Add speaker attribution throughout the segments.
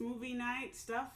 Speaker 1: Movie night stuff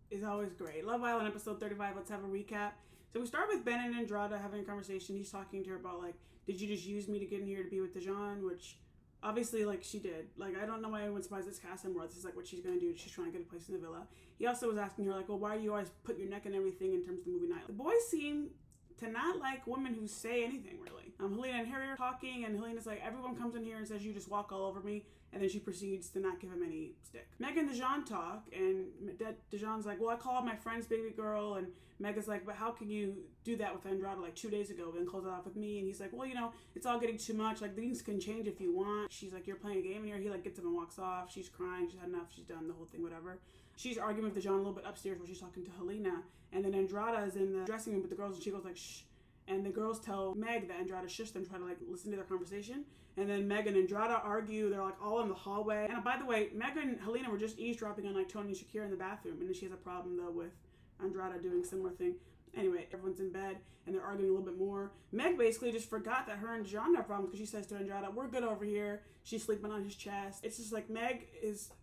Speaker 1: is always great. Love Island episode 35. Let's have a recap. So we start with Ben and Andrada having a conversation. He's talking to her about, like, did you just use me to get in here to be with Dijon? Which obviously, like, she did. Like, I don't know why anyone's surprised this cast anymore. This is like what she's gonna do. She's trying to get a place in the villa. He also was asking her, like, well, why do you always put your neck in everything in terms of the movie night? The boys seem to not like women who say anything, really. Helena and Harry are talking, and Helena's like, everyone comes in here and says you just walk all over me, and then she proceeds to not give him any stick. Meg and Dijon talk, and Dijon's like, well, I called my friend's baby girl, and Meg is like, but how can you do that with Andrada like 2 days ago, then close it off with me? And he's like, well, you know, it's all getting too much, like, things can change if you want. She's like, you're playing a game in here. He, like, gets up and walks off. She's crying, she's had enough, she's done the whole thing, whatever. She's arguing with Dijon a little bit upstairs while she's talking to Helena, and then Andrada is in the dressing room with the girls, and she goes like, shh. And the girls tell Meg that Andrada shushed them, try to, like, listen to their conversation. And then Meg and Andrada argue. They're, like, all in the hallway. And by the way, Meg and Helena were just eavesdropping on, like, Tony and Shakira in the bathroom. And then she has a problem, though, with Andrada doing a similar thing. Anyway, everyone's in bed, and they're arguing a little bit more. Meg basically just forgot that her and Dijon have problems, because she says to Andrada, we're good over here. She's sleeping on his chest. It's just like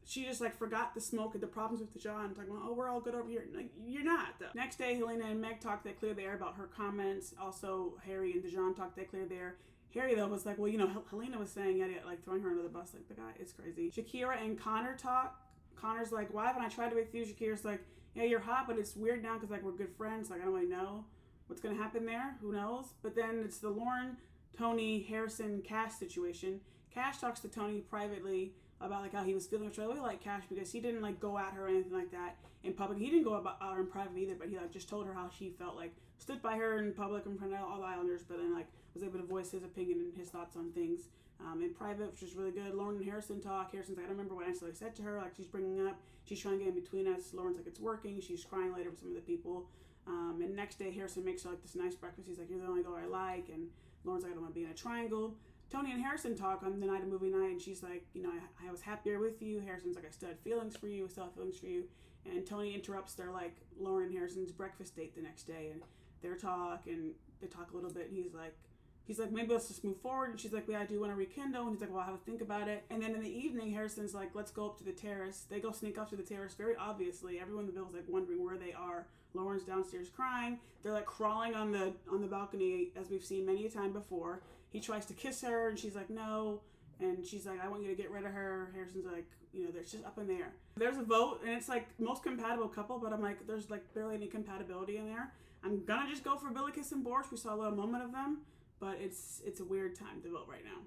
Speaker 1: she just, like, forgot the smoke and the problems with Dijon, talking about, oh, we're all good over here. Like, you're not, though. Next day, Helena and Meg talk, they clear the air about her comments. Also, Harry and Dijon talk, they clear the air. Harry, though, was like, well, you know, Helena was saying, yeah, like, throwing her under the bus. Like, the guy, it's crazy. Shakira and Connor talk. Connor's like, why haven't I tried to with you? Shakira's like, yeah, you're hot, but it's weird now because, like, we're good friends. Like, I don't really know what's going to happen there. Who knows? But then it's the Lauren, Tony, Harrison, Cash situation. Cash talks to Tony privately about, like, how he was feeling, which I really like Cash because he didn't, like, go at her or anything like that in public. He didn't go about her in private either, but he, like, just told her how she felt, like, stood by her in public in front of all the Islanders, but then, like, was able to voice his opinion and his thoughts on things in private, which is really good. Lauren and Harrison talk. Harrison's like, I don't remember what I actually said to her. Like, she's bringing up, she's trying to get in between us. Lauren's like, it's working. She's crying later with some of the people. And next day, Harrison makes her, like, this nice breakfast. He's like, you're the only girl I like. And Lauren's like, I don't want to be in a triangle. Tony and Harrison talk on the night of movie night, and she's like, you know, I was happier with you. Harrison's like, I still had feelings for you. I still have feelings for you. And Tony interrupts their, like, Lauren and Harrison's breakfast date the next day, and they talk a little bit, and he's like, maybe let's just move forward. And she's like, yeah, I do want to rekindle. And he's like, well, I'll have a think about it. And then in the evening, Harrison's like, let's go up to the terrace. They go sneak up to the terrace very obviously. Everyone in the ville's like wondering where they are. Lauren's downstairs crying. They're, like, crawling on the balcony, as we've seen many a time before. He tries to kiss her, and she's like, no. And she's like, I want you to get rid of her. Harrison's like, you know, they're just up in the air. There's a vote, and it's, like, most compatible couple, but I'm like, there's, like, barely any compatibility in there. I'm gonna just go for Billy Kiss and Boris. We saw a little moment of them. But it's a weird time to vote right now.